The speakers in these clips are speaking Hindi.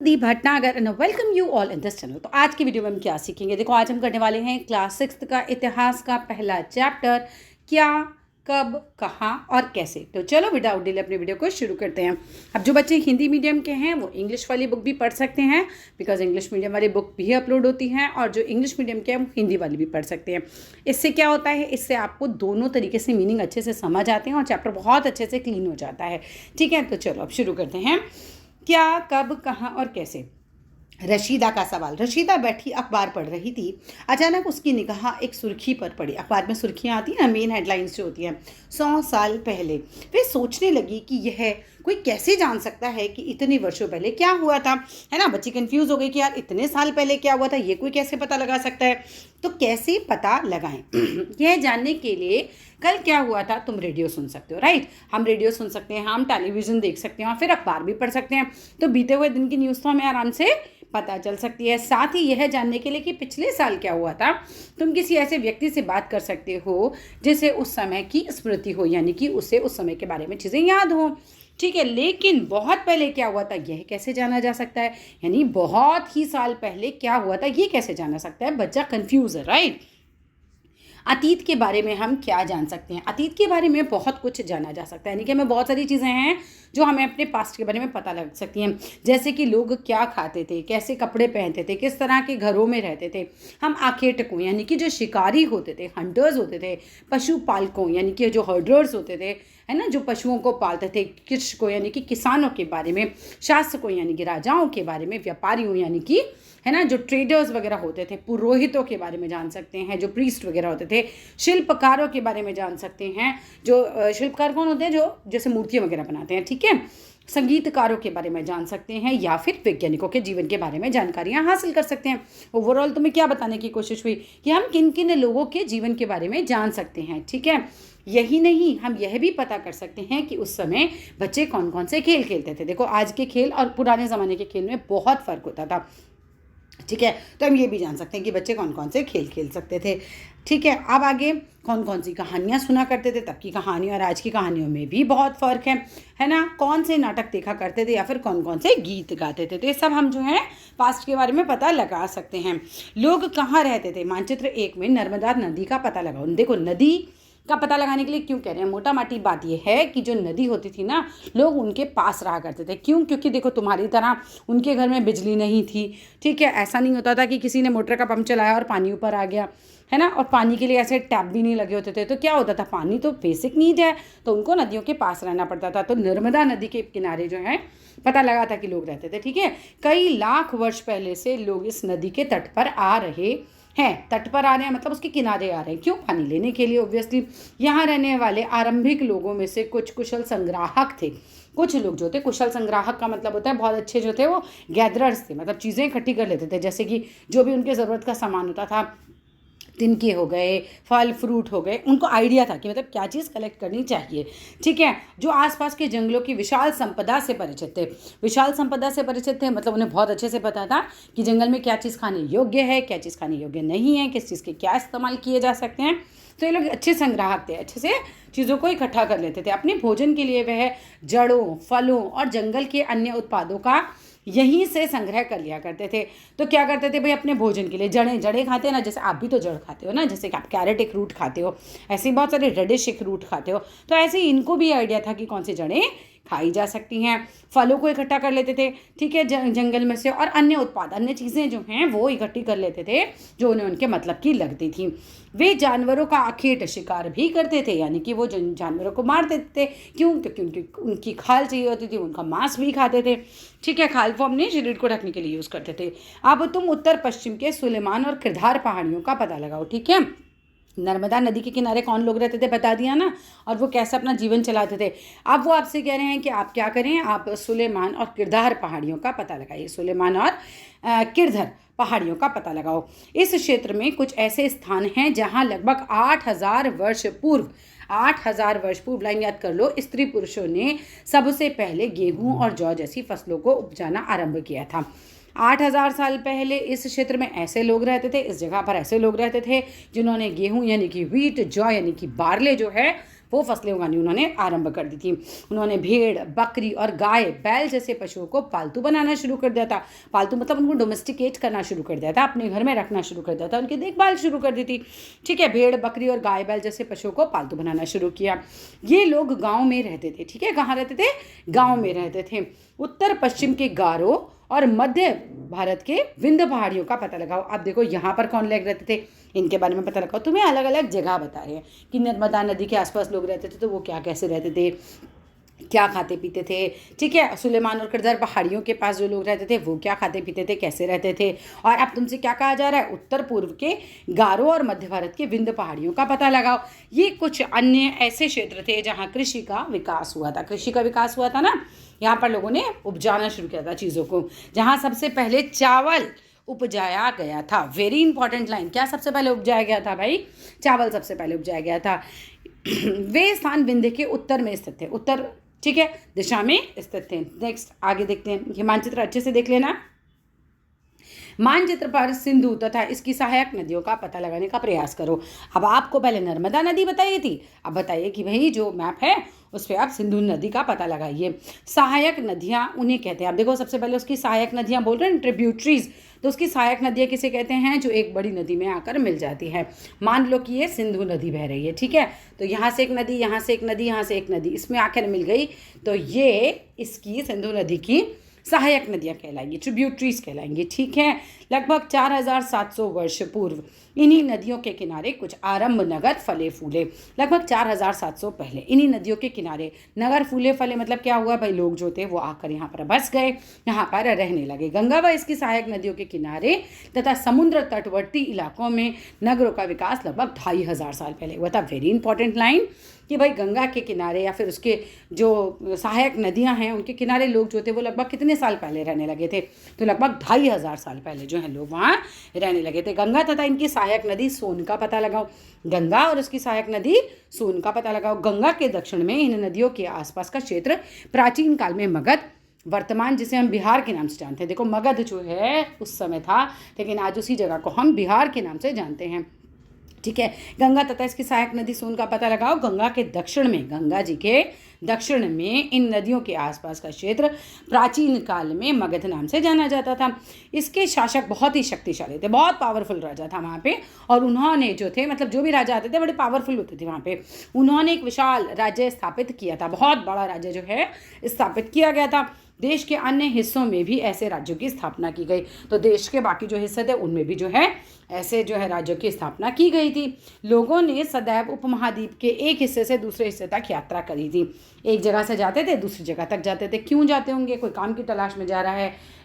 The Bhatnagar and welcome you all in this channel. तो आज की वीडियो में हम क्या सीखेंगे, देखो आज हम करने वाले हैं क्लास 6 का इतिहास का पहला चैप्टर, क्या कब कहाँ और कैसे। तो चलो विदाउट डिले अपने वीडियो को शुरू करते हैं। अब जो बच्चे हिंदी मीडियम के हैं वो इंग्लिश वाली बुक भी पढ़ सकते हैं, बिकॉज इंग्लिश मीडियम वाली बुक भी अपलोड होती हैं, और जो इंग्लिश मीडियम के हैं वो हिंदी वाली भी पढ़ सकते हैं। इससे क्या होता है, इससे आपको दोनों तरीके से मीनिंग अच्छे से समझ आते हैं और चैप्टर बहुत अच्छे से क्लीन हो जाता है। ठीक है, तो चलो अब शुरू करते हैं। क्या कब कहाँ और कैसे। रशीदा का सवाल। रशीदा बैठी अखबार पढ़ रही थी, अचानक उसकी निगाह एक सुर्खी पर पड़ी। अखबार में सुर्खियाँ आती हैं ना, मेन हेडलाइंस जो होती हैं। 100 साल पहले। वे सोचने लगी कि यह कोई कैसे जान सकता है कि इतने वर्षों पहले क्या हुआ था, है ना। बच्ची कंफ्यूज हो गई कि यार इतने साल पहले क्या हुआ था, ये कोई कैसे पता लगा सकता है। तो कैसे पता लगाएं यह जानने के लिए कल क्या हुआ था तुम रेडियो सुन सकते हो, राइट। हम रेडियो सुन सकते हैं, हम टेलीविज़न देख सकते हैं और फिर अखबार भी पढ़ सकते हैं। तो बीते हुए दिन की न्यूज़ तो हमें आराम से पता चल सकती है। साथ ही यह जानने के लिए कि पिछले साल क्या हुआ था, तुम किसी ऐसे व्यक्ति से बात कर सकते हो जिसे उस समय की स्मृति हो, यानी कि उसे उस समय के बारे में चीज़ें याद हो। ठीक है, लेकिन बहुत पहले क्या हुआ था यह कैसे जाना जा सकता है, यानी बहुत ही साल पहले क्या हुआ था ये कैसे जाना सकता है। बच्चा कंफ्यूज है, राइट। अतीत के बारे में हम क्या जान सकते हैं। अतीत के बारे में बहुत कुछ जाना जा सकता है, यानी कि हमें बहुत सारी चीज़ें हैं जो हमें अपने पास्ट के बारे में पता लग सकती हैं। जैसे कि लोग क्या खाते थे, कैसे कपड़े पहनते थे, किस तरह के घरों में रहते थे। हम आखेटकों यानी कि जो शिकारी होते थे, हंटर्स होते थे, पशुपालकों यानी कि जो हर्डर्स होते थे, है ना, जो पशुओं को पालते थे, कृषकों यानी कि किसानों के बारे में, शासकों यानी कि राजाओं के बारे में, व्यापारियों यानी कि, है ना, जो ट्रेडर्स वगैरह होते थे, पुरोहितों के बारे में जान सकते हैं, जो प्रीस्ट वगैरह होते थे, शिल्पकारों के बारे में जान सकते हैं। जो शिल्पकार कौन होते हैं, जो जैसे मूर्तियाँ वगैरह बनाते हैं, ठीक है। संगीतकारों के बारे में जान सकते हैं, या फिर वैज्ञानिकों के जीवन के बारे में जानकारियाँ हासिल कर सकते हैं। ओवरऑल तुम्हें क्या बताने की कोशिश हुई कि हम किन किन लोगों के जीवन के बारे में जान सकते हैं। ठीक है, यही नहीं, हम यह भी पता कर सकते हैं कि उस समय बच्चे कौन कौन से खेल खेलते थे। देखो आज के खेल और पुराने ज़माने के खेल में बहुत फ़र्क होता था। ठीक है, तो हम ये भी जान सकते हैं कि बच्चे कौन कौन से खेल खेल सकते थे। ठीक है, अब आगे कौन कौन सी कहानियाँ सुना करते थे। तब की कहानी और आज की कहानियों में भी बहुत फ़र्क है ना। कौन से नाटक देखा करते थे या फिर कौन कौन से गीत गाते थे। तो ये सब हम जो है पास्ट के बारे में पता लगा सकते हैं। लोग कहाँ रहते थे, मानचित्र 1 में नर्मदा नदी का पता लगाओ। देखो नदी का पता लगाने के लिए क्यों कह रहे हैं, मोटा माटी बात यह है कि जो नदी होती थी ना, लोग उनके पास रहा करते थे। क्यों, क्योंकि देखो तुम्हारी तरह उनके घर में बिजली नहीं थी। ठीक है, ऐसा नहीं होता था कि किसी ने मोटर का पंप चलाया और पानी ऊपर आ गया, है ना। और पानी के लिए ऐसे टैप भी नहीं लगे होते थे। तो क्या होता था, पानी तो बेसिक नीड है, तो उनको नदियों के पास रहना पड़ता था। तो नर्मदा नदी के किनारे जो है पता लगा था कि लोग रहते थे। ठीक है, कई लाख वर्ष पहले से लोग इस नदी के तट पर आ रहे हैं। तट पर आ रहे हैं मतलब उसके किनारे आ रहे हैं। क्यों, पानी लेने के लिए ऑब्वियसली। यहाँ रहने वाले आरंभिक लोगों में से कुछ कुशल संग्राहक थे। कुछ लोग जो थे, कुशल संग्राहक का मतलब होता है बहुत अच्छे जो थे वो गैदरर्स थे, मतलब चीज़ें इकट्ठी कर लेते थे। जैसे कि जो भी उनके ज़रूरत का सामान होता था, तिनके हो गए, फल फ्रूट हो गए, उनको आइडिया था कि मतलब क्या चीज़ कलेक्ट करनी चाहिए। ठीक है, जो आसपास के जंगलों की विशाल संपदा से परिचित थे। विशाल संपदा से परिचित थे मतलब उन्हें बहुत अच्छे से पता था कि जंगल में क्या चीज़ खाने योग्य है, क्या चीज़ खाने योग्य नहीं है, किस चीज़ के क्या इस्तेमाल किए जा सकते हैं। तो ये लोग अच्छे संग्राहक थे, अच्छे से चीज़ों को इकट्ठा कर लेते थे। अपने भोजन के लिए वह जड़ों, फलों और जंगल के अन्य उत्पादों का यहीं से संग्रह कर लिया करते थे। तो क्या करते थे भाई, अपने भोजन के लिए जड़ें खाते हैं ना, जैसे आप भी तो जड़ खाते हो ना, जैसे कि आप कैरेट एक रूट खाते हो, ऐसे ही बहुत सारे रेडिश एक रूट खाते हो। तो ऐसे ही इनको भी आइडिया था कि कौन सी जड़ें खाई जा सकती हैं। फलों को इकट्ठा कर लेते थे, ठीक है, जंगल में से, और अन्य उत्पाद, अन्य चीज़ें जो हैं वो इकट्ठी कर लेते थे जो उन्हें उनके मतलब की लगती थी। वे जानवरों का अखेट शिकार भी करते थे, यानी कि वो जानवरों को मार देते थे। क्यों, क्योंकि उनकी खाल चाहिए होती थी, उनका मांस भी खाते थे। ठीक है, खाल को अपने शरीर को ढकने के लिए यूज़ करते थे। अब तुम उत्तर पश्चिम के सुलेमान और किरदार पहाड़ियों का पता लगाओ। ठीक है, नर्मदा नदी के किनारे कौन लोग रहते थे बता दिया ना, और वो कैसे अपना जीवन चलाते थे। अब वो आपसे कह रहे हैं कि आप क्या करें, आप सुलेमान और किरदार पहाड़ियों का पता लगाइए। सुलेमान और किरधर पहाड़ियों का पता लगाओ। इस क्षेत्र में कुछ ऐसे स्थान हैं जहां लगभग 8,000 वर्ष पूर्व, 8,000 वर्ष पूर्व, लाइन याद कर लो, स्त्री पुरुषों ने सबसे पहले गेहूं और जौ जैसी फसलों को उपजाना आरंभ किया था। 8,000 साल पहले इस क्षेत्र में ऐसे लोग रहते थे, इस जगह पर ऐसे लोग रहते थे जिन्होंने गेहूं यानी कि व्हीट, जौ यानी कि बार्ले जो है वो फसलें उगानी उन्होंने आरंभ कर दी थी। उन्होंने भेड़, बकरी और गाय, बैल जैसे पशुओं को पालतू बनाना शुरू कर दिया था। पालतू मतलब उनको डोमेस्टिकेट करना शुरू कर दिया था, अपने घर में रखना शुरू कर दिया था, उनकी देखभाल शुरू कर दी थी। ठीक है, भेड़, बकरी और गाय, बैल जैसे पशुओं को पालतू बनाना शुरू किया। ये लोग गाँव में रहते थे। ठीक है, कहाँ रहते थे? गाँव में रहते थे। उत्तर पश्चिम के गारो और मध्य भारत के विंध्य पहाड़ियों का पता लगाओ। अब देखो यहाँ पर कौन लोग रहते थे, इनके बारे में पता लगाओ। तुम्हें अलग अलग जगह बता रहे हैं कि नर्मदा नदी के आसपास लोग रहते थे, तो वो क्या कैसे रहते थे, क्या खाते पीते थे। ठीक है, सुलेमान और करदर पहाड़ियों के पास जो लोग रहते थे वो क्या खाते पीते थे, कैसे रहते थे। और अब तुमसे क्या कहा जा रहा है? उत्तर पूर्व के गारो और मध्य भारत के विंध्य पहाड़ियों का पता लगाओ। ये कुछ अन्य ऐसे क्षेत्र थे जहाँ कृषि का विकास हुआ था। कृषि का विकास हुआ था ना, यहाँ पर लोगों ने उपजाना शुरू किया था चीज़ों को। जहाँ सबसे पहले चावल उपजाया गया था। वेरी इंपॉर्टेंट लाइन, क्या सबसे पहले उपजाया गया था भाई? चावल सबसे पहले उपजाया गया था। वे स्थान विंध्य के उत्तर में स्थित थे, उत्तर ठीक है दिशा में स्थित थे। नेक्स्ट आगे देखते हैं, ये मानचित्र अच्छे से देख लेना। मानचित्र पर सिंधु तथा इसकी सहायक नदियों का पता लगाने का प्रयास करो। अब आपको पहले नर्मदा नदी बताई थी, अब बताइए कि भाई जो मैप है उस पर आप सिंधु नदी का पता लगाइए। सहायक नदियाँ उन्हें कहते हैं। अब देखो सबसे पहले उसकी सहायक नदियाँ बोल रहे हैं, ट्रिब्यूटरीज। तो उसकी सहायक नदियाँ किसे कहते हैं? जो एक बड़ी नदी में आकर मिल जाती है। मान लो कि ये सिंधु नदी बह रही है, ठीक है, तो यहाँ से एक नदी, यहाँ से एक नदी, यहाँ से एक नदी, इसमें आकर मिल गई, तो ये इसकी सिंधु नदी की सहायक नदियाँ कहलाएंगी, ट्रिब्यूटरीज कहलाएंगी। ठीक है, लगभग 4700 वर्ष पूर्व इन्हीं नदियों के किनारे कुछ आरंभ नगर फले फूले। लगभग 4700 पहले इन्हीं नदियों के किनारे नगर फूले फले, मतलब क्या हुआ भाई? लोग जो थे वो आकर यहाँ पर बस गए, यहाँ पर रहने लगे। गंगा व इसकी सहायक नदियों के किनारे तथा समुद्र तटवर्ती इलाकों में नगरों का विकास लगभग 2500 साल पहले हुआ था। वेरी इंपॉर्टेंट लाइन कि भाई गंगा के किनारे या फिर उसके जो सहायक नदियां हैं उनके किनारे लोग जो थे वो लगभग कितने साल पहले रहने लगे थे? तो लगभग 2500 साल पहले जो है लोग वहाँ रहने लगे थे। गंगा तथा इनकी सहायक नदी सोन का पता लगाओ। गंगा और उसकी सहायक नदी सोन का पता लगाओ। गंगा के दक्षिण में इन नदियों के आसपास का क्षेत्र प्राचीन काल में मगध, वर्तमान जिसे हम बिहार के नाम से जानते हैं, देखो मगध जो है उस समय था, लेकिन आज उसी जगह को हम बिहार के नाम से जानते हैं। ठीक है, गंगा तथा इसकी सहायक नदी सोन का पता लगाओ। गंगा के दक्षिण में, गंगा जी के दक्षिण में इन नदियों के आसपास का क्षेत्र प्राचीन काल में मगध नाम से जाना जाता था। इसके शासक बहुत ही शक्तिशाली थे, बहुत पावरफुल राजा था वहाँ पे, और उन्होंने जो थे मतलब जो भी राजा आते थे बड़े पावरफुल होते थे वहाँ पे। उन्होंने एक विशाल राज्य स्थापित किया था, बहुत बड़ा राज्य जो है स्थापित किया गया था। देश के अन्य हिस्सों में भी ऐसे राज्यों की स्थापना की गई, तो देश के बाकी जो हिस्से थे उनमें भी जो है ऐसे जो है राज्यों की स्थापना की गई थी। लोगों ने सदैव उपमहाद्वीप के एक हिस्से से दूसरे हिस्से तक यात्रा करी थी। एक जगह से जाते थे दूसरी जगह तक जाते थे। क्यों जाते होंगे? कोई काम की तलाश में जा रहा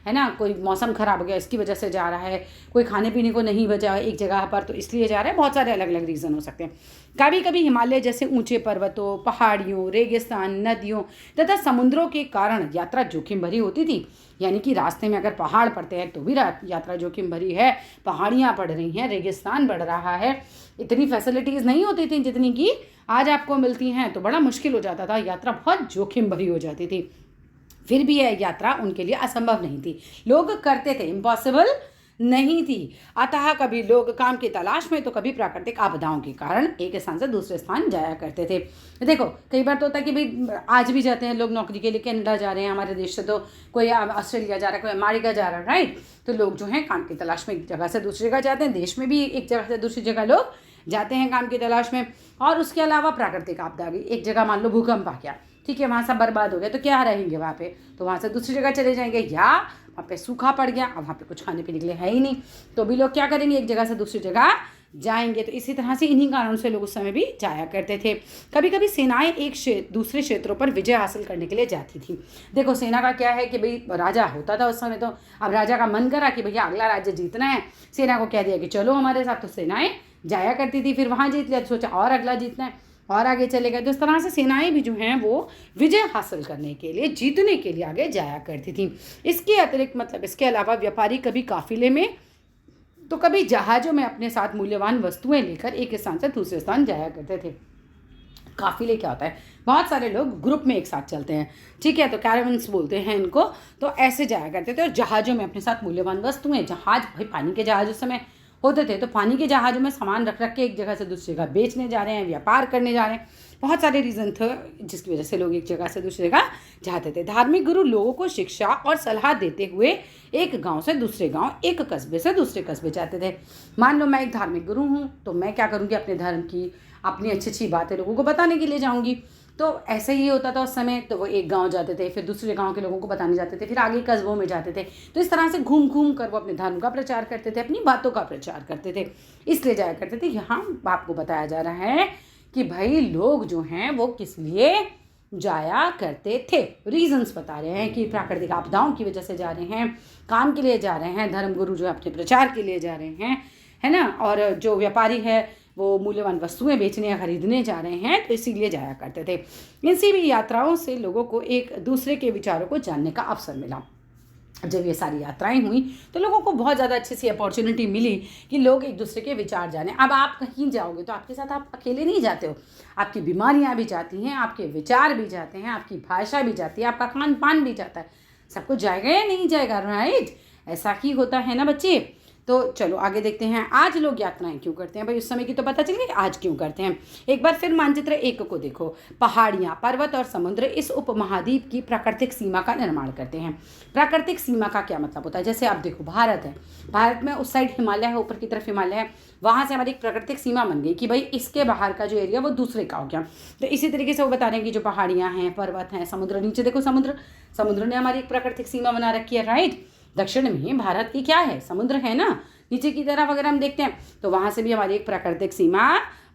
है ना, कोई मौसम खराब हो गया इसकी वजह से जा रहा है, कोई खाने पीने को नहीं बचा एक जगह पर तो इसलिए जा रहा है। बहुत सारे अलग अलग रीज़न हो सकते हैं। कभी कभी हिमालय जैसे ऊंचे पर्वतों, पहाड़ियों, रेगिस्तान, नदियों तथा समुद्रों के कारण यात्रा जोखिम भरी होती थी। यानी कि रास्ते में अगर पहाड़ पड़ते हैं तो भी यात्रा जोखिम भरी है, पहाड़ियाँ पड़ रही हैं, रेगिस्तान बढ़ रहा है, इतनी फैसिलिटीज़ नहीं होती थी जितनी कि आज आपको मिलती हैं, तो बड़ा मुश्किल हो जाता था, यात्रा बहुत जोखिम भरी हो जाती थी। फिर भी यह यात्रा उनके लिए असंभव नहीं थी, लोग करते थे, इम्पॉसिबल नहीं थी। अतः कभी लोग काम की तलाश में तो कभी प्राकृतिक आपदाओं के कारण एक स्थान से दूसरे स्थान जाया करते थे। देखो कई बार तो होता है कि भाई आज भी जाते हैं लोग नौकरी के लिए, कनाडा जा रहे हैं हमारे देश से, तो कोई ऑस्ट्रेलिया जा रहा है, कोई अमेरिका जा रहा है, राइट। तो लोग जो हैं काम की तलाश में एक जगह से दूसरी जगह जाते हैं, देश में भी एक जगह से दूसरी जगह लोग जाते हैं काम की तलाश में। और उसके अलावा प्राकृतिक आपदा आ गई, एक जगह मान लो भूकंप आ गया, ठीक है, वहाँ सब बर्बाद हो गया, तो क्या रहेंगे वहाँ पे? तो वहाँ से दूसरी जगह चले जाएंगे, या वहाँ पे सूखा पड़ गया, अब वहाँ पे कुछ खाने पीने के लिए है ही नहीं, तो भी लोग क्या करेंगे? एक जगह से दूसरी जगह जाएंगे। तो इसी तरह से इन्हीं कारणों से लोग उस समय भी जाया करते थे। कभी कभी सेनाएं एक दूसरे क्षेत्रों पर विजय हासिल करने के लिए जाती थी। देखो सेना का क्या है कि भाई राजा होता था उस समय, तो अब राजा का मन करा कि भैया अगला राज्य जीतना है, सेना को कह दिया कि चलो हमारे साथ, तो सेनाएं जाया करती थी। फिर वहाँ जीत लिया तो सोचा और अगला जीतना है और आगे चले गए। तो इस तरह से सेनाएं भी जो हैं वो विजय हासिल करने के लिए, जीतने के लिए आगे जाया करती थी। इसके अतिरिक्त मतलब इसके अलावा व्यापारी कभी काफिले में तो कभी जहाज़ों में अपने साथ मूल्यवान वस्तुएं लेकर एक स्थान से दूसरे स्थान जाया करते थे। काफिले क्या होता है? बहुत सारे लोग ग्रुप में एक साथ चलते हैं, ठीक है, तो कैरावन्स बोलते हैं इनको। तो ऐसे जाया करते थे और जहाज़ों में अपने साथ मूल्यवान वस्तुएं, जहाज़ भाई पानी के जहाज़ उस समय होते थे। तो पानी के जहाज़ों में सामान रख रख के एक जगह से दूसरी जगह बेचने जा रहे हैं, व्यापार करने जा रहे हैं। बहुत सारे रीज़न थे जिसकी वजह से लोग एक जगह से दूसरी जगह जाते थे। धार्मिक गुरु लोगों को शिक्षा और सलाह देते हुए एक गांव से दूसरे गांव, एक कस्बे से दूसरे कस्बे जाते थे। मान लो मैं एक धार्मिक गुरु हूँ, तो मैं क्या करूँगी, अपने धर्म की अपनी अच्छी अच्छी बातें लोगों को बताने के लिए जाऊँगी। तो ऐसे ही होता था उस समय। तो वो एक गांव जाते थे, फिर दूसरे गांव के लोगों को बताने जाते थे, फिर आगे कस्बों में जाते थे। तो इस तरह से घूम घूम कर वो अपने धर्म का प्रचार करते थे, अपनी बातों का प्रचार करते थे। इसलिए जाया करते थे। यहाँ आपको बताया जा रहा है कि भाई लोग जो हैं वो किस लिए जाया करते थे। रीजंस बता रहे हैं कि प्राकृतिक आपदाओं की वजह से जा रहे हैं, काम के लिए जा रहे हैं, धर्मगुरु जो अपने प्रचार के लिए जा रहे हैं, है ना, और जो व्यापारी है वो मूल्यवान वस्तुएं बेचने या खरीदने जा रहे हैं, तो इसीलिए जाया करते थे। इन सभी यात्राओं से लोगों को एक दूसरे के विचारों को जानने का अवसर मिला। जब ये सारी यात्राएं हुई तो लोगों को बहुत ज़्यादा अच्छी सी अपॉर्चुनिटी मिली कि लोग एक दूसरे के विचार जाने। अब आप कहीं जाओगे तो आपके साथ आप अकेले नहीं जाते हो, आपकी बीमारियां भी जाती हैं, आपके विचार भी जाते हैं, आपकी भाषा भी जाती है, आपका खान पान भी जाता है। सब कुछ जाएगा या नहीं जाएगा, राइट? ऐसा ही होता है ना बच्चे। तो चलो आगे देखते हैं, आज लोग यात्राएं क्यों करते हैं। भाई उस समय की तो पता चल गई, आज क्यों करते हैं। एक बार फिर मानचित्र 1 को देखो। पहाड़ियाँ, पर्वत और समुद्र इस उपमहाद्वीप की प्राकृतिक सीमा का निर्माण करते हैं। प्राकृतिक सीमा का क्या मतलब होता है? जैसे आप देखो, भारत है, भारत में उस साइड हिमालय है, ऊपर की तरफ हिमालय है, वहाँ से हमारी एक प्राकृतिक सीमा बन गई कि भाई इसके बाहर का जो एरिया वो दूसरे का हो गया। तो इसी तरीके से वो बता रहे हैं कि जो पहाड़ियाँ हैं, पर्वत हैं, समुद्र, नीचे देखो समुद्र ने हमारी एक प्राकृतिक सीमा बना रखी है, राइट। दक्षिण में भारत की क्या है, समुद्र है ना। नीचे की तरफ अगर हम देखते हैं तो वहाँ से भी हमारी एक प्राकृतिक सीमा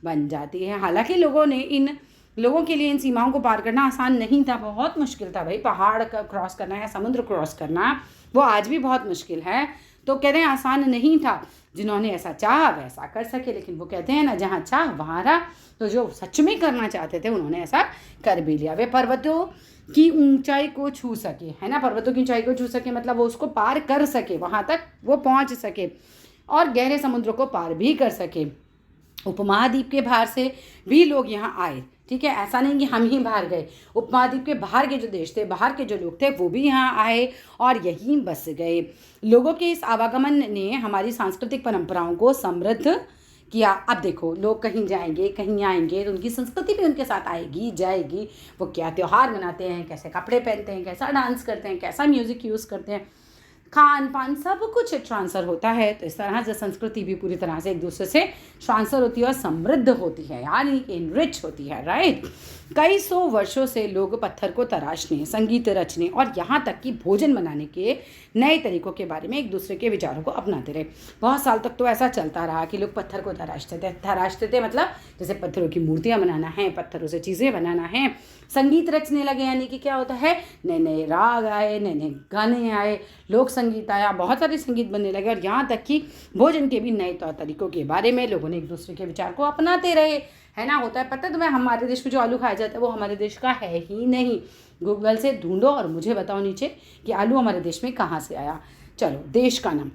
बन जाती है। हालांकि लोगों के लिए इन सीमाओं को पार करना आसान नहीं था, बहुत मुश्किल था भाई। पहाड़ का क्रॉस करना या समुद्र क्रॉस करना वो आज भी बहुत मुश्किल है। तो कहते हैं आसान नहीं था। जिन्होंने ऐसा चाहा वैसा कर सके, लेकिन वो कहते हैं ना, जहाँ चाह वहाँ रहा। तो जो सच में करना चाहते थे उन्होंने ऐसा कर भी लिया। वे पर्वतों की ऊंचाई को छू सके, है ना, पर्वतों की ऊंचाई को छू सके मतलब वो उसको पार कर सके, वहाँ तक वो पहुँच सके और गहरे समुद्र को पार भी कर सके। उपमहाद्वीप के बाहर से भी लोग यहाँ आए, ठीक है, ऐसा नहीं कि हम ही बाहर गए। उपमहाद्वीप के बाहर के जो देश थे, बाहर के जो लोग थे, वो भी यहाँ आए और यहीं बस गए। लोगों के इस आवागमन ने हमारी सांस्कृतिक परंपराओं को समृद्ध किया। अब देखो, लोग कहीं जाएंगे, कहीं आएंगे, तो उनकी संस्कृति भी उनके साथ आएगी जाएगी। वो क्या त्यौहार मनाते हैं, कैसे कपड़े पहनते हैं, कैसा डांस करते हैं, कैसा म्यूज़िक यूज़ करते हैं, खान पान, सब कुछ ट्रांसफ़र होता है। तो इस तरह से संस्कृति भी पूरी तरह से एक दूसरे से ट्रांसफ़र होती है और समृद्ध होती है, यानी इनरिच होती है, राइट। कई सौ वर्षों से लोग पत्थर को तराशने, संगीत रचने और यहाँ तक कि भोजन बनाने के नए तरीकों के बारे में एक दूसरे के विचारों को अपनाते रहे। बहुत साल तक तो ऐसा चलता रहा कि लोग पत्थर को तराशते थे मतलब जैसे पत्थरों की मूर्तियाँ बनाना है, पत्थरों से चीज़ें बनाना है। संगीत रचने लगे, यानी कि क्या होता है, नए नए राग आए, नए नए गाने आए, लोक संगीत आया, बहुत सारे संगीत बनने लगे। और यहाँ तक कि भोजन के भी नए तौर तरीकों के बारे में लोगों ने एक दूसरे के विचार को अपनाते रहे, है ना। होता है, पता है तुम्हें, हमारे देश में जो आलू खाया जाता है वो हमारे देश का है ही नहीं। गूगल से ढूंढो और मुझे बताओ नीचे कि आलू हमारे देश में कहाँ से आया। चलो, देश का नाम।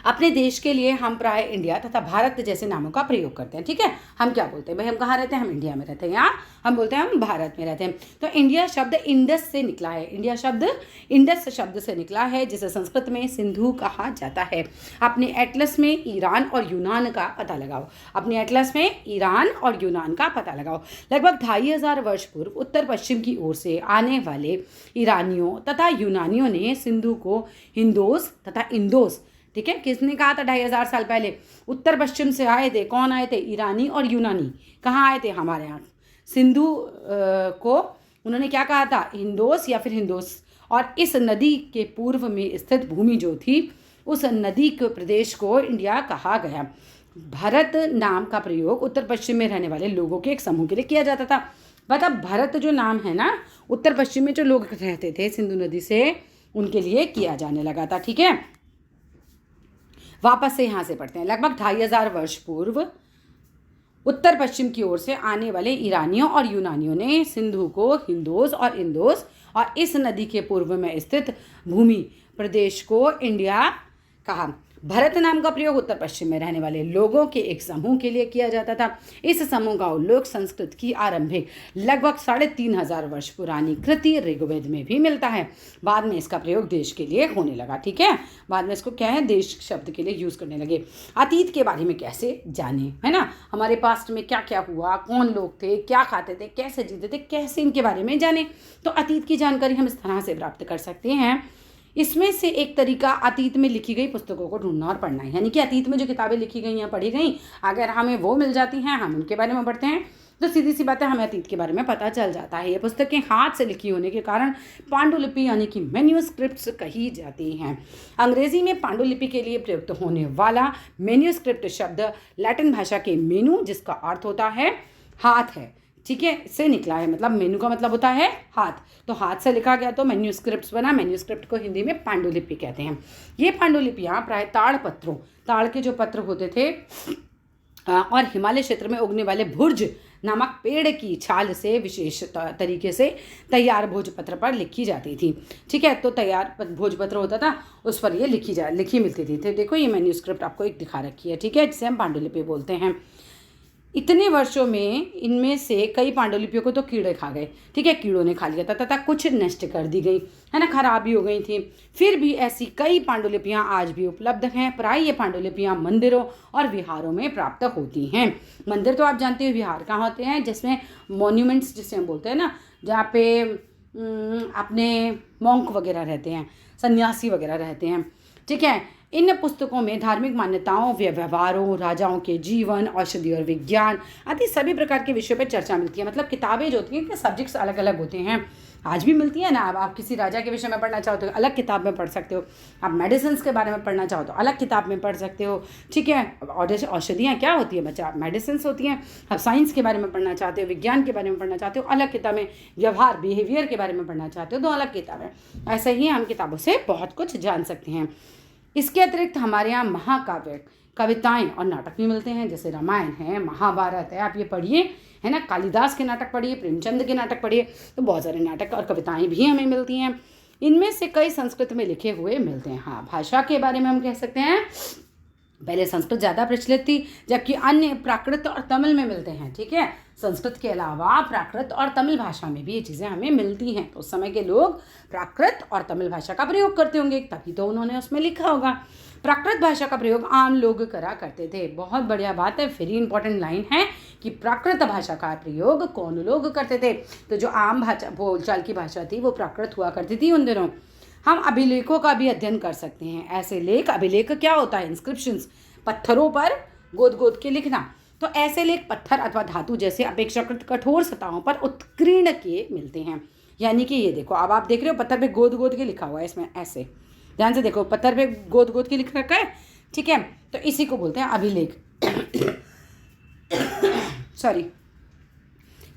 अपने देश के लिए हम प्राय इंडिया तथा भारत जैसे नामों का प्रयोग करते हैं, ठीक है। हम क्या बोलते हैं भाई, हम कहाँ रहते हैं, हम इंडिया में रहते हैं, यहाँ हम बोलते हैं हम भारत में रहते हैं। तो इंडिया शब्द इंडस से निकला है, इंडिया शब्द इंडस शब्द से निकला है, जिसे संस्कृत में सिंधु कहा जाता है। अपने एटलस में ईरान और यूनान का पता लगाओ, अपने एटलस में ईरान और यूनान का पता लगाओ। लगभग 2500 वर्ष पूर्व उत्तर पश्चिम की ओर से आने वाले ईरानियों तथा यूनानियों ने सिंधु को हिंदोस तथा इंदोस, ठीक है, किसने कहा था 2500 साल पहले? उत्तर पश्चिम से आए थे। कौन आए थे? ईरानी और यूनानी। कहाँ आए थे? हमारे यहाँ। सिंधु को उन्होंने क्या कहा था? हिंदोस या फिर हिंदोस। और इस नदी के पूर्व में स्थित भूमि जो थी, उस नदी के प्रदेश को इंडिया कहा गया। भारत नाम का प्रयोग उत्तर पश्चिम में रहने वाले लोगों के एक समूह के लिए किया जाता था। मतलब भारत जो नाम है ना, उत्तर पश्चिम में जो लोग रहते थे सिंधु नदी से, उनके लिए किया जाने लगा था, ठीक है। वापस से यहाँ से पढ़ते हैं। लगभग 2500 वर्ष पूर्व उत्तर पश्चिम की ओर से आने वाले ईरानियों और यूनानियों ने सिंधु को हिंदोस और इंदोस और इस नदी के पूर्व में स्थित भूमि प्रदेश को इंडिया कहा। भरत नाम का प्रयोग उत्तर पश्चिम में रहने वाले लोगों के एक समूह के लिए किया जाता था। इस समूह का उल्लेख संस्कृत की आरंभिक लगभग 3,500 वर्ष पुरानी कृति ऋग्वेद में भी मिलता है। बाद में इसका प्रयोग देश के लिए होने लगा। ठीक है, बाद में इसको क्या है, देश शब्द के लिए यूज़ करने लगे। अतीत के बारे में कैसे जाने, है ना, हमारे पास्ट में क्या क्या हुआ, कौन लोग थे, क्या खाते थे, कैसे जीते थे, कैसे इनके बारे में जाने। तो अतीत की जानकारी हम इस तरह से प्राप्त कर सकते हैं। इसमें से एक तरीका अतीत में लिखी गई पुस्तकों को ढूंढना और पढ़ना है, यानी कि अतीत में जो किताबें लिखी गई या पढ़ी गई, अगर हमें वो मिल जाती हैं, हम उनके बारे में पढ़ते हैं, तो सीधी सी बात है, हमें अतीत के बारे में पता चल जाता है। ये पुस्तकें हाथ से लिखी होने के कारण पांडुलिपि यानी कि मैन्यूस्क्रिप्ट्स कही जाती हैं। अंग्रेजी में पांडुलिपि के लिए प्रयुक्त होने वाला मैन्यूस्क्रिप्ट शब्द लैटिन भाषा के मेनू, जिसका अर्थ होता है हाथ है, ठीक है, से निकला है। मतलब मेनू का मतलब होता है हाथ, तो हाथ से लिखा गया तो मैन्यूस्क्रिप्ट्स बना। मैन्यूस्क्रिप्ट को हिंदी में पांडुलिपि कहते हैं। ये पांडुलिपियाँ प्राय ताड़ के जो पत्र होते थे और हिमालय क्षेत्र में उगने वाले भुर्ज नामक पेड़ की छाल से विशेष तरीके से तैयार भोजपत्र पर लिखी जाती थी। ठीक है, तो तैयार भोजपत्र होता था, उस पर ये लिखी मिलती थी। तो देखो ये मैन्यूस्क्रिप्ट आपको एक दिखा रखी है, ठीक है, जिसे हम पांडुलिपि बोलते हैं। इतने वर्षों में इनमें से कई पांडुलिपियों को तो कीड़े खा गए, ठीक है, कीड़ों ने खा लिया था तथा कुछ नष्ट कर दी गई, है ना, खराबी हो गई थी। फिर भी ऐसी कई पांडुलिपियां आज भी उपलब्ध हैं। प्राय ये पांडुलिपियां मंदिरों और विहारों में प्राप्त होती हैं। मंदिर तो आप जानते हो, विहार कहाँ होते हैं, जिसमें मॉन्यूमेंट्स जिसे हम बोलते हैं ना, जहाँ पे अपने मॉन्क वगैरह रहते हैं, सन्यासी वगैरह रहते हैं। ठीक है, इन पुस्तकों में धार्मिक मान्यताओं, व्यवहारों, राजाओं के जीवन, औषधि और विज्ञान आदि सभी प्रकार के विषयों पर चर्चा मिलती है। मतलब किताबें जो होती हैं, सब्जेक्ट्स अलग अलग होते हैं, आज भी मिलती है ना। अब आप किसी राजा के विषय में पढ़ना चाहो तो अलग किताब में पढ़ सकते हो, आप मेडिसिन के बारे में पढ़ना चाहो तो अलग किताब में पढ़ सकते हो। ठीक है, औषधियाँ क्या होती है बच्चा, मेडिसिन होती हैं। आप साइंस के बारे में पढ़ना चाहते हो, विज्ञान के बारे में पढ़ना चाहते हो, अलग किताबें, व्यवहार बिहेवियर के बारे में पढ़ना चाहते हो तो अलग किताबें। ऐसे ही हम किताबों से बहुत कुछ जान सकते हैं। इसके अतिरिक्त हमारे यहाँ महाकाव्य, कविताएं और नाटक भी मिलते हैं, जैसे रामायण है, महाभारत है, आप ये पढ़िए, है ना, कालिदास के नाटक पढ़िए, प्रेमचंद के नाटक पढ़िए, तो बहुत सारे नाटक और कविताएं भी हमें मिलती हैं। इनमें से कई संस्कृत में लिखे हुए मिलते हैं। हाँ, भाषा के बारे में हम कह सकते हैं पहले संस्कृत ज़्यादा प्रचलित थी, जबकि अन्य प्राकृत और तमिल में मिलते हैं। ठीक है, संस्कृत के अलावा प्राकृत और तमिल भाषा में भी ये चीज़ें हमें मिलती हैं। तो उस समय के लोग प्राकृत और तमिल भाषा का प्रयोग करते होंगे, तभी तो उन्होंने उसमें लिखा होगा। प्राकृत भाषा का प्रयोग आम लोग करा करते थे। बहुत बढ़िया बात है, वेरी इंपॉर्टेंट लाइन है कि प्राकृत भाषा का प्रयोग कौन लोग करते थे। तो जो आम भाषा, बोलचाल की भाषा थी, वो प्राकृत हुआ करती थी उन दिनों। हम अभिलेखों का भी अध्ययन कर सकते हैं। ऐसे लेख, अभिलेख क्या होता है, इंस्क्रिप्शंस, पत्थरों पर गोद के लिखना। तो ऐसे लेख पत्थर अथवा धातु जैसे अपेक्षाकृत कठोर सतहों पर उत्कीर्ण किए मिलते हैं। यानी कि ये देखो, अब आप देख रहे हो पत्थर पे गोद के लिखा हुआ है, इसमें ऐसे ध्यान से देखो, पत्थर पे गोद के लिख रखा है। ठीक है, तो इसी को बोलते हैं अभिलेख। सॉरी,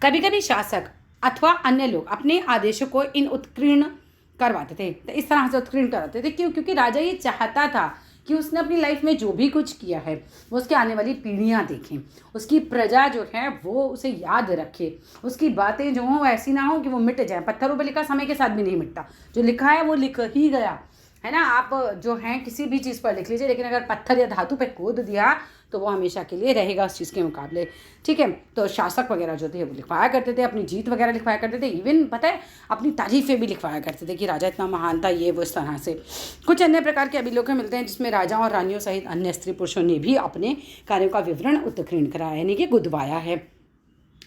कभी कभी शासक अथवा अन्य लोग अपने आदेशों को इन उत्कीर्ण करवाते थे। तो इस तरह से उत्कीर्ण कराते थे, क्यों? क्योंकि राजा ये चाहता था कि उसने अपनी लाइफ में जो भी कुछ किया है वो उसके आने वाली पीढ़ियाँ देखें, उसकी प्रजा जो है वो उसे याद रखे, उसकी बातें जो हों ऐसी ना हो कि वो मिट जाए। पत्थरों पर लिखा समय के साथ भी नहीं मिटता, जो लिखा है वो लिख ही गया, है ना। आप जो हैं किसी भी चीज़ पर लिख लीजिए, लेकिन अगर पत्थर या धातु पे खोद दिया तो वो हमेशा के लिए रहेगा उस चीज़ के मुकाबले। ठीक है, तो शासक वगैरह जो थे वो लिखवाया करते थे, अपनी जीत वगैरह लिखवाया करते थे, इवन पता है अपनी तारीफ़ें भी लिखवाया करते थे कि राजा इतना महान था, ये वो, इस तरह से। कुछ अन्य प्रकार के अभिलेख मिलते हैं जिसमें राजाओं और रानियों सहित अन्य स्त्री पुरुषों ने भी अपने कार्यों का विवरण उत्कीर्ण कराया, यानी कि गुदवाया है।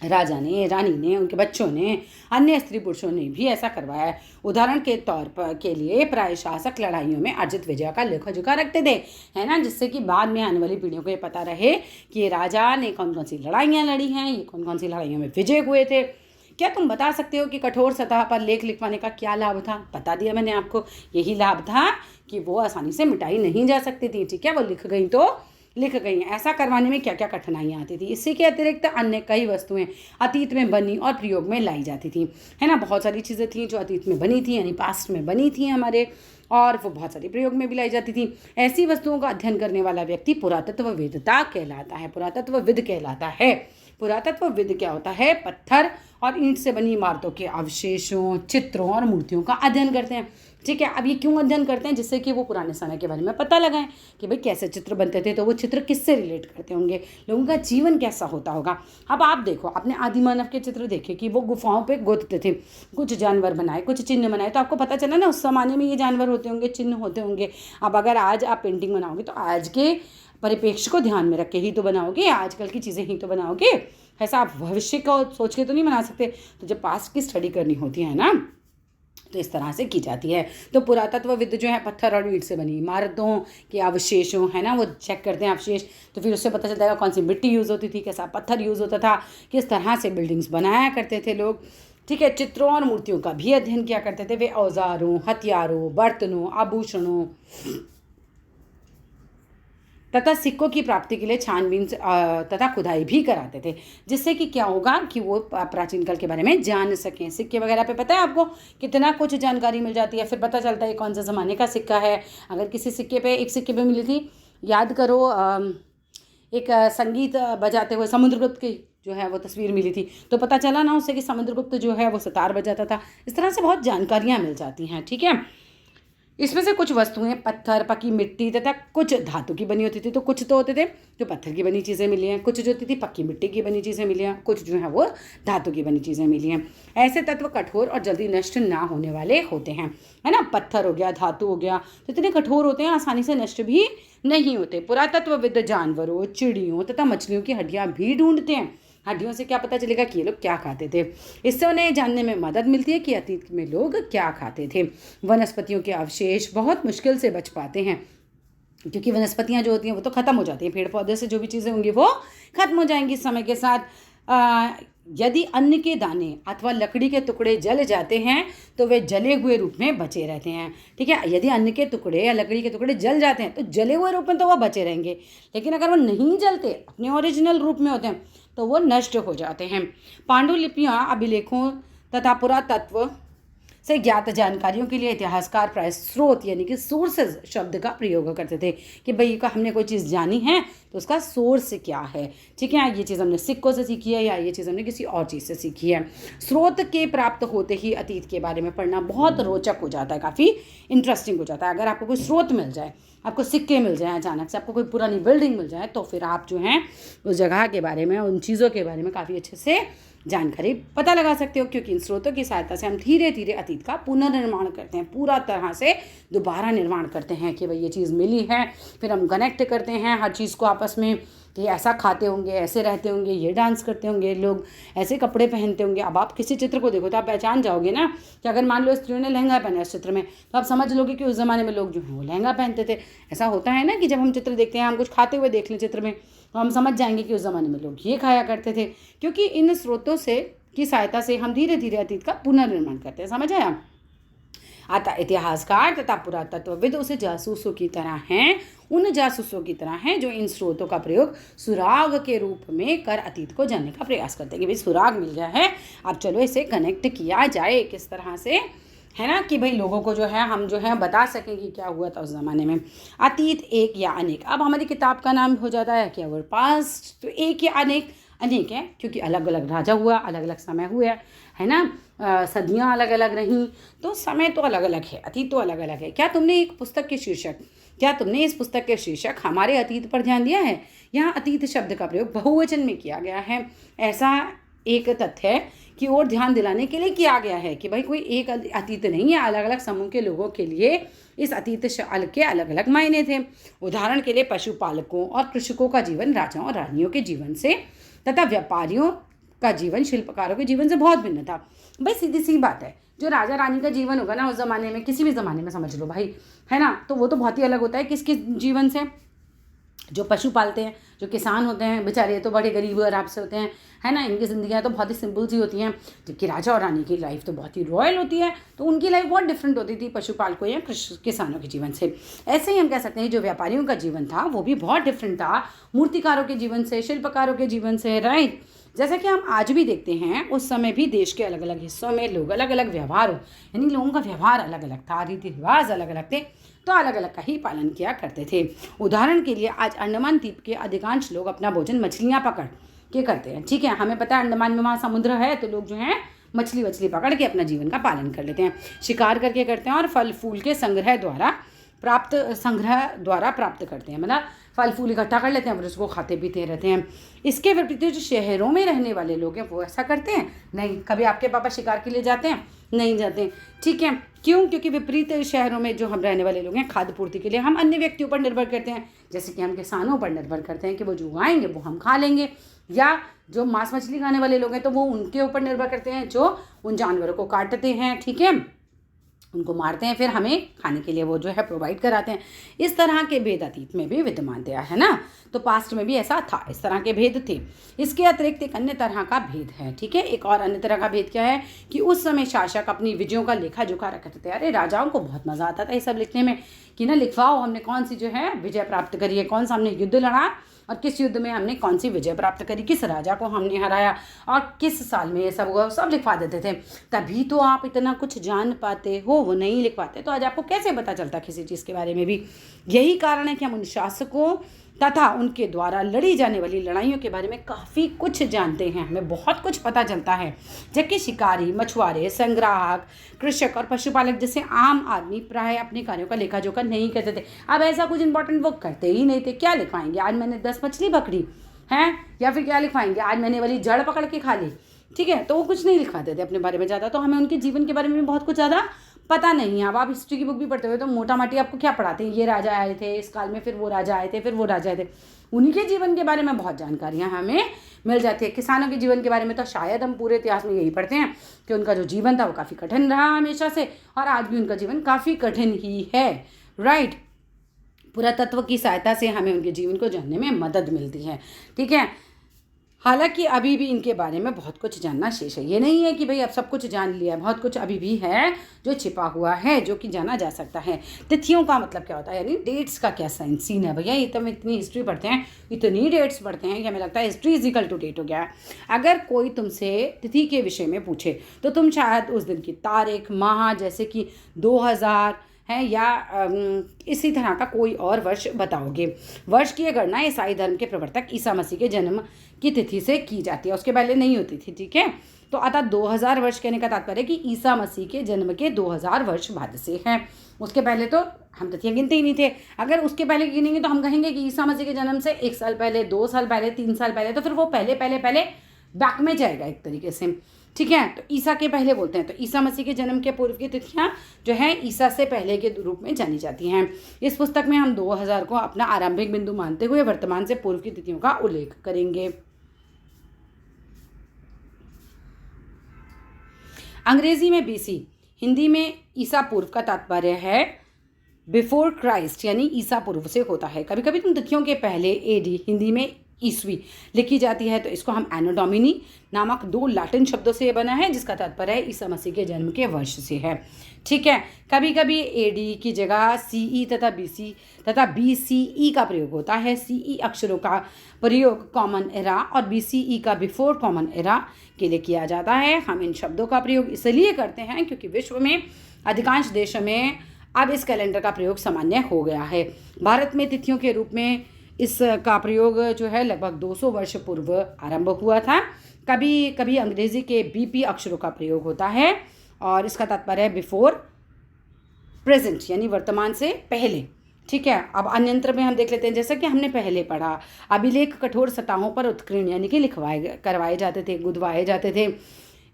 राजा ने, रानी ने, उनके बच्चों ने, अन्य स्त्री पुरुषों ने भी ऐसा करवाया है। उदाहरण के तौर पर के लिए प्राय शासक लड़ाइयों में अर्जित विजय का लेखा जोखा रखते थे, है ना, जिससे कि बाद में आने वाली पीढ़ियों को ये पता रहे कि ये राजा ने कौन कौन सी लड़ाइयाँ लड़ी हैं, ये कौन कौन सी लड़ाइयों में विजय हुए थे। क्या तुम बता सकते हो कि कठोर सतह पर लेख लिखवाने का क्या लाभ था? बता दिया मैंने आपको, यही लाभ था कि वो आसानी से मिटाई नहीं जा सकती थी। ठीक है, वो लिख गई तो लिख गई हैं। ऐसा करवाने में क्या क्या कठिनाइयाँ आती थी। इसी के अतिरिक्त अन्य कई वस्तुएं अतीत में बनी और प्रयोग में लाई जाती थी, है ना। बहुत सारी चीज़ें थी जो अतीत में बनी थी, यानी पास्ट में बनी थी हमारे, और वो बहुत सारी प्रयोग में भी लाई जाती थी। ऐसी वस्तुओं का अध्ययन करने वाला व्यक्ति पुरातत्ववेदता कहलाता है, पुरातत्वविद कहलाता है। पुरातत्वविद क्या होता है? पत्थर और ईंट से बनी इमारतों के अवशेषों, चित्रों और मूर्तियों का अध्ययन करते हैं। ठीक है। अब ये क्यों अध्ययन करते हैं? जिससे कि वो पुराने समय के बारे में पता लगाएं कि भाई कैसे चित्र बनते थे, तो वो चित्र किससे रिलेट करते होंगे, लोगों का जीवन कैसा होता होगा। अब आप देखो, आपने आदि मानव के चित्र देखे कि वो गुफाओं पे गोदते थे, कुछ जानवर बनाए, कुछ चिन्ह बनाए, तो आपको पता चला ना उस जमाने में ये जानवर होते होंगे, चिन्ह होते होंगे। अब अगर आज आप पेंटिंग बनाओगे तो आज के परिप्रेक्ष्य को ध्यान में रख के ही तो बनाओगे, आजकल की चीज़ें ही तो बनाओगे। ऐसा आप भविष्य को सोच के तो नहीं बना सकते। तो जब पास्ट की स्टडी करनी होती है ना, तो इस तरह से की जाती है। तो पुरातत्वविद जो है पत्थर और ईंट से बनी इमारतों के अवशेषों, है ना, वो चेक करते हैं अवशेष, तो फिर उससे पता चलता है कौन सी मिट्टी यूज़ होती थी, कैसा पत्थर यूज़ होता था, किस तरह से बिल्डिंग्स बनाया करते थे लोग। ठीक है। चित्रों और मूर्तियों का भी अध्ययन किया करते थे। वे औजारों, हथियारों, बर्तनों, आभूषणों तथा सिक्कों की प्राप्ति के लिए छानबीन तथा खुदाई भी कराते थे, जिससे कि क्या होगा कि वो प्राचीन काल के बारे में जान सकें। सिक्के वगैरह पे पता है आपको कितना कुछ जानकारी मिल जाती है, फिर पता चलता है कौन सा ज़माने का सिक्का है। अगर किसी सिक्के पे, एक सिक्के पे मिली थी, याद करो, एक संगीत बजाते हुए समुद्रगुप्त की जो है वो तस्वीर मिली थी, तो पता चला ना उससे कि समुद्रगुप्त जो है वो सितार बजाता था। इस तरह से बहुत जानकारियाँ मिल जाती हैं। ठीक है। इसमें से कुछ वस्तुएं पत्थर, पकी मिट्टी तथा कुछ धातु की बनी होती थी। तो कुछ तो होते थे जो पत्थर की बनी चीज़ें मिली हैं, कुछ जो होती थी पक्की मिट्टी की बनी चीज़ें मिली हैं, कुछ जो है वो धातु की बनी चीज़ें मिली हैं। ऐसे तत्व कठोर और जल्दी नष्ट ना होने वाले होते हैं, है ना। पत्थर हो गया, धातु हो गया, तो इतने कठोर होते हैं, आसानी से नष्ट भी नहीं होते। पुरातत्वविद जानवरों, चिड़ियों तथा मछलियों की हड्डियाँ भी ढूंढते हैं। हड्डियों से क्या पता चलेगा कि ये लोग क्या खाते थे। इससे उन्हें जानने में मदद मिलती है कि अतीत में लोग क्या खाते थे। वनस्पतियों के अवशेष बहुत मुश्किल से बच पाते हैं, क्योंकि वनस्पतियां जो होती हैं वो तो ख़त्म हो जाती हैं। पेड़ पौधे से जो भी चीज़ें होंगी वो ख़त्म हो जाएंगी समय के साथ। यदि अन्न के दाने अथवा लकड़ी के टुकड़े जल जाते हैं तो वे जले हुए रूप में बचे रहते हैं। ठीक है। यदि अन्न के टुकड़े या लकड़ी के टुकड़े जल जाते हैं तो जले हुए रूप में तो वो बचे रहेंगे, लेकिन अगर वो नहीं जलते, अपने ओरिजिनल रूप में होते हैं, तो वो नष्ट हो जाते हैं। पांडुलिपियाँ अभिलेखों तथा पुरातत्व से ज्ञात जानकारियों के लिए इतिहासकार प्राय स्रोत यानी कि सोर्सेज शब्द का प्रयोग करते थे कि भाई का हमने कोई चीज़ जानी है तो उसका सोर्स क्या है। ठीक है। ये चीज़ हमने सिक्कों से सीखी है या ये चीज़ हमने किसी और चीज़ से सीखी है। स्रोत के प्राप्त होते ही अतीत के बारे में पढ़ना बहुत रोचक हो जाता है, काफ़ी इंटरेस्टिंग हो जाता है। अगर आपको कोई स्रोत मिल जाए, आपको सिक्के मिल जाएं, अचानक से आपको कोई पुरानी बिल्डिंग मिल जाए, तो फिर आप जो हैं उस जगह के बारे में, उन चीज़ों के बारे में काफ़ी अच्छे से जानकारी पता लगा सकते हो, क्योंकि इन स्रोतों की सहायता से हम धीरे धीरे अतीत का पुनर्निर्माण करते हैं, पूरा तरह से दोबारा निर्माण करते हैं कि भाई ये चीज़ मिली है। फिर हम कनेक्ट करते हैं हर चीज़ को आपस में कि ऐसा खाते होंगे, ऐसे रहते होंगे, ये डांस करते होंगे लोग, ऐसे कपड़े पहनते होंगे। अब आप किसी चित्र को देखो तो आप पहचान जाओगे ना कि अगर मान लो स्त्रियों ने लहंगा पहना इस चित्र में, तो आप समझ लोगे कि उस ज़माने में लोग जो हैं वो लहंगा पहनते थे। ऐसा होता है ना कि जब हम चित्र देखते हैं, हम कुछ खाते हुए देख लें चित्र में, तो हम समझ जाएंगे कि उस ज़माने में लोग ये खाया करते थे, क्योंकि इन स्रोतों से की सहायता से हम धीरे धीरे अतीत का पुनर्निर्माण करते हैं। समझ आया। अतः इतिहासकार तथा पुरातत्वविद उसे जासूसों की तरह हैं, उन जासूसों की तरह हैं जो इन स्रोतों का प्रयोग सुराग के रूप में कर अतीत को जानने का प्रयास करते हैं कि भाई सुराग मिल गया है, अब चलो इसे कनेक्ट किया जाए किस तरह से, है ना, कि भाई लोगों को जो है हम जो है बता सकें कि क्या हुआ था उस ज़माने में। अतीत एक या अनेक, अब हमारी किताब का नाम हो जाता है कि अवर पास्ट, तो एक या अनेक, अनेक है क्योंकि अलग अलग राजा हुआ, अलग अलग समय हुए, है ना, सदियाँ अलग अलग रहीं, तो समय तो अलग अलग है, अतीत तो अलग अलग है। क्या तुमने एक पुस्तक के शीर्षक, क्या तुमने इस पुस्तक के शीर्षक हमारे अतीत पर ध्यान दिया है? यहाँ अतीत शब्द का प्रयोग बहुवचन में किया गया है। ऐसा एक तथ्य की ओर ध्यान दिलाने के लिए किया गया है कि भाई कोई एक अतीत नहीं है, अलग अलग समूह के लोगों के लिए इस अतीत काल के अलग अलग मायने थे। उदाहरण के लिए पशुपालकों और कृषकों का जीवन राजाओं और रानियों के जीवन से तथा व्यापारियों का जीवन शिल्पकारों के जीवन से बहुत भिन्न था। भाई सीधी सी बात है, जो राजा रानी का जीवन होगा ना उस ज़माने में, किसी भी ज़माने में समझ लो भाई, है ना, तो वो तो बहुत ही अलग होता है किसके जीवन से। जो पशु पालते हैं, जो किसान होते हैं बेचारे, तो बड़े गरीब और आपसे होते हैं, है ना, इनकी ज़िंदगियाँ तो बहुत ही सिंपल सी होती हैं। जबकि राजा और रानी की लाइफ तो बहुत ही रॉयल होती है, तो उनकी लाइफ बहुत डिफरेंट होती थी पशुपालकों या किसानों के जीवन से। ऐसे ही हम कह सकते हैं जो व्यापारियों का जीवन था वो भी बहुत डिफरेंट था मूर्तिकारों के जीवन से, शिल्पकारों के जीवन से, राइट। जैसा कि हम आज भी देखते हैं, उस समय भी देश के अलग अलग हिस्सों में लोग अलग अलग व्यवहार हो, यानी लोगों का व्यवहार अलग अलग था, रीति रिवाज अलग अलग थे, तो अलग अलग का ही पालन किया करते थे। उदाहरण के लिए आज अंडमान द्वीप के अधिकांश लोग अपना भोजन मछलियाँ पकड़ के करते हैं। ठीक है, हमें पता है अंडमान में वहाँ समुद्र है, तो लोग जो हैं मछली वछली पकड़ के अपना जीवन का पालन कर लेते हैं, शिकार करके करते हैं और फल फूल के संग्रह द्वारा प्राप्त करते हैं, मतलब फल फूल इकट्ठा कर लेते हैं फिर उसको खाते पीते रहते हैं। इसके विपरीत जो शहरों में रहने वाले लोग हैं वो ऐसा करते हैं नहीं। कभी आपके पापा शिकार के लिए जाते हैं? नहीं जाते, ठीक है। क्यों? क्योंकि विपरीत शहरों में जो हम रहने वाले लोग हैं खाद्य पूर्ति के लिए हम अन्य व्यक्तियों पर निर्भर करते हैं, जैसे कि हम किसानों पर निर्भर करते हैं कि वो जो उगाएंगे वो हम खा लेंगे, या जो मांस मछली खाने वाले लोग हैं तो वो उनके ऊपर निर्भर करते हैं जो उन जानवरों को काटते हैं, ठीक है, उनको मारते हैं, फिर हमें खाने के लिए वो जो है प्रोवाइड कराते हैं। इस तरह के भेद अतीत में भी विद्यमान थे, है ना। तो पास्ट में भी ऐसा था, इस तरह के भेद थे। इसके अतिरिक्त एक अन्य तरह का भेद है, ठीक है। एक और अन्य तरह का भेद क्या है कि उस समय शासक अपनी विजयों का लेखा जोखा रखते थे। अरे राजाओं को बहुत मज़ा आता था ये सब लिखने में कि ना लिखवाओ हमने कौन सी जो है विजय प्राप्त करी है, कौन सा हमने युद्ध लड़ा और किस युद्ध में हमने कौन सी विजय प्राप्त करी, किस राजा को हमने हराया और किस साल में ये सब हुआ, सब लिखवा देते थे। तभी तो आप इतना कुछ जान पाते हो, वो नहीं लिख पाते तो आज आपको कैसे पता चलता किसी चीज़ के बारे में भी। यही कारण है कि हम उन शासकों तथा उनके द्वारा लड़ी जाने वाली लड़ाइयों के बारे में काफ़ी कुछ जानते हैं, हमें बहुत कुछ पता चलता है। जबकि शिकारी, मछुआरे, संग्राहक, कृषक और पशुपालक जैसे आम आदमी प्राय अपने कार्यों का लेखा जोखा नहीं करते थे। अब ऐसा कुछ इंपॉर्टेंट वो करते ही नहीं थे। क्या लिखवाएंगे, आज मैंने 10 मछली पकड़ी हैं, या फिर क्या लिखवाएंगे, आज मैंने वाली जड़ पकड़ के खा ली, ठीक है। तो वो कुछ नहीं लिखवाते थे अपने बारे में ज़्यादा। तो हमें उनके जीवन के बारे में बहुत कुछ ज़्यादा पता नहीं है। अब आप हिस्ट्री की बुक भी पढ़ते हुए तो मोटा माटी आपको क्या पढ़ाते हैं, ये राजा आए थे इस काल में, फिर वो राजा आए थे, फिर वो राजा आए थे। उन्हीं के जीवन के बारे में बहुत जानकारियाँ हमें मिल जाती है। किसानों के जीवन के बारे में तो शायद हम पूरे इतिहास में यही पढ़ते हैं कि उनका जो जीवन था वो काफ़ी कठिन रहा हमेशा से, और आज भी उनका जीवन काफ़ी कठिन ही है, राइट। पुरातत्व की सहायता से हमें उनके जीवन को जानने में मदद मिलती है, ठीक है। हालांकि अभी भी इनके बारे में बहुत कुछ जानना शेष है। ये नहीं है कि भाई अब सब कुछ जान लिया, बहुत कुछ अभी भी है जो छिपा हुआ है, जो कि जाना जा सकता है। तिथियों का मतलब क्या होता है, यानी डेट्स का क्या सीन है भैया। ये तो हम इतनी हिस्ट्री पढ़ते हैं, इतनी डेट्स पढ़ते हैं कि हमें लगता है history is equal to date हो गया है। अगर कोई तुमसे तिथि के विषय में पूछे तो तुम शायद उस दिन की तारीख, माह, जैसे कि 2000 है या इसी तरह का कोई और वर्ष बताओगे। वर्ष की गणना ईसाई धर्म के प्रवर्तक ईसा मसीह के जन्म की तिथि से की जाती है, उसके पहले नहीं होती थी, ठीक है। तो अतः 2000 वर्ष कहने का तात्पर्य कि ईसा मसीह के जन्म के 2000 वर्ष बाद से हैं। उसके पहले तो हम तिथियाँ गिनते ही नहीं थे। अगर उसके पहले गिनेंगे तो हम कहेंगे कि ईसा मसीह के जन्म से 1 साल पहले, 2 साल पहले, 3 साल पहले, तो फिर वो पहले बैक में जाएगा एक तरीके से, ठीक है। तो ईसा के पहले बोलते हैं। तो ईसा मसीह के जन्म के पूर्व की तिथियां जो है ईसा से पहले के रूप में जानी जाती हैं। इस पुस्तक में हम 2000 को अपना आरंभिक बिंदु मानते हुए वर्तमान से पूर्व की तिथियों का उल्लेख करेंगे। अंग्रेजी में BC, हिंदी में ईसा पूर्व का तात्पर्य है बिफोर क्राइस्ट, यानी ईसा पूर्व से होता है। कभी कभी तुम तिथियों के पहले AD, हिंदी में ईस्वी लिखी जाती है, तो इसको हम एनो डोमिनी नामक 2 लैटिन शब्दों से बना है, जिसका तात्पर्य है ईसा मसीह के जन्म के वर्ष से है, ठीक है। कभी कभी AD की जगह CE तथा BC तथा BCE का प्रयोग होता है। CE अक्षरों का प्रयोग कॉमन एरा और BCE का बिफोर कॉमन एरा के लिए किया जाता है। हम इन शब्दों का प्रयोग इसलिए करते हैं क्योंकि विश्व में अधिकांश देशों में अब इस कैलेंडर का प्रयोग सामान्य हो गया है। भारत में तिथियों के रूप में इसका प्रयोग जो है लगभग 200 वर्ष पूर्व आरंभ हुआ था। कभी कभी अंग्रेजी के BP अक्षरों का प्रयोग होता है और इसका तात्पर्य है बिफोर प्रेजेंट, यानी वर्तमान से पहले, ठीक है। अब अन्यंत्र में हम देख लेते हैं, जैसा कि हमने पहले पढ़ा, अभिलेख कठोर सतहों पर उत्कीर्ण यानी कि करवाए जाते थे, गुदवाए जाते थे।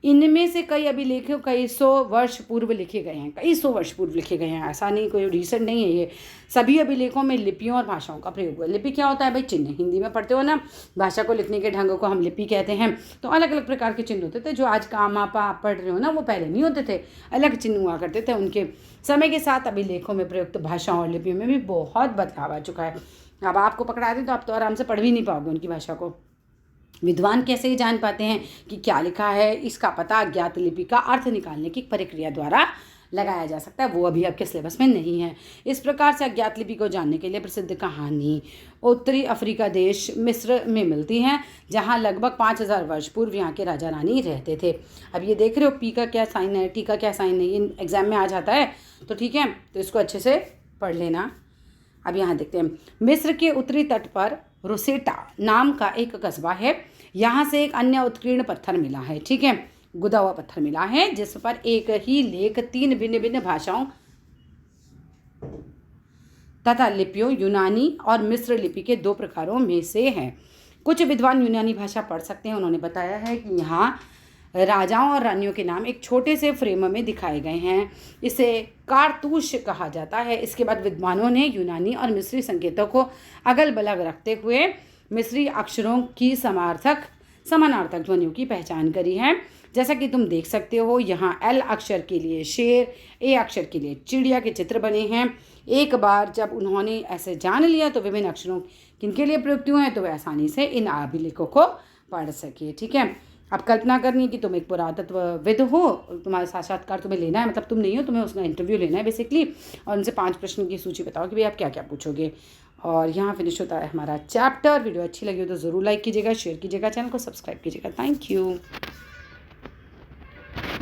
इनमें से कई अभिलेख कई सौ वर्ष पूर्व लिखे गए हैं, कई सौ वर्ष पूर्व लिखे गए हैं, ऐसा नहीं कोई रिसेंट नहीं है ये। सभी अभिलेखों में लिपियों और भाषाओं का प्रयोग हुआ। लिपि क्या होता है भाई? चिन्ह। हिंदी में पढ़ते हो ना, भाषा को लिखने के ढंग को हम लिपि कहते हैं। तो अलग अलग प्रकार के चिन्ह होते थे, जो आज काम आप पढ़ रहे हो ना वो पहले नहीं होते थे, अलग चिन्ह हुआ करते थे। उनके समय के साथ अभिलेखों में प्रयुक्त भाषाओं और लिपियों में भी बहुत बदलाव आ चुका है। अब आपको पकड़ा दें तो आप तो आराम से पढ़ भी नहीं पाओगे उनकी भाषा को। विद्वान कैसे ही जान पाते हैं कि क्या लिखा है? इसका पता अज्ञात लिपि का अर्थ निकालने की प्रक्रिया द्वारा लगाया जा सकता है, वो अभी आपके सिलेबस में नहीं है। इस प्रकार से अज्ञात लिपि को जानने के लिए प्रसिद्ध कहानी उत्तरी अफ्रीका देश मिस्र में मिलती है, जहाँ लगभग 5000 वर्ष पूर्व यहाँ के राजा रानी रहते थे। अब ये देख रहे हो P का क्या साइन है, T का क्या साइन है, ये एग्जाम में आ जाता है, तो ठीक है, तो इसको अच्छे से पढ़ लेना। अब यहाँ देखते हैं, मिस्र के उत्तरी तट पर रोसेटा नाम का एक कस्बा है, यहाँ से एक अन्य उत्कीर्ण पत्थर मिला है, ठीक है। गुदा हुआ पत्थर मिला है जिस पर एक ही लेख 3 भिन्न भिन्न भाषाओं तथा लिपियों यूनानी और मिस्र लिपि के 2 प्रकारों में से है। कुछ विद्वान यूनानी भाषा पढ़ सकते हैं। उन्होंने बताया है कि यहाँ राजाओं और रानियों के नाम एक छोटे से फ्रेम में दिखाए गए हैं। इसे कारतूस कहा जाता है। इसके बाद विद्वानों ने यूनानी और मिस्री संकेतों को अगल बगल रखते हुए मिस्री अक्षरों की समानार्थक ध्वनियों की पहचान करी है। जैसा कि तुम देख सकते हो, यहाँ एल अक्षर के लिए शेर, ए अक्षर के लिए चिड़िया के चित्र बने हैं। एक बार जब उन्होंने ऐसे जान लिया तो विभिन्न अक्षरों किनके लिए प्रयुक्त हुए हैं तो वे आसानी से इन अभिलेखों को पढ़ सके। ठीक है, अब कल्पना करनी है कि तुम एक पुरातत्वविद हो, तुम्हारा साक्षात्कार तुम्हें लेना है, मतलब तुम नहीं हो, तुम्हें उसका इंटरव्यू लेना है बेसिकली, और उनसे 5 प्रश्न की सूची बताओ कि भाई आप क्या क्या पूछोगे। और यहाँ फिनिश होता है हमारा चैप्टर। वीडियो अच्छी लगी हो तो ज़रूर लाइक कीजिएगा, शेयर कीजिएगा, चैनल को सब्सक्राइब कीजिएगा। Thank you.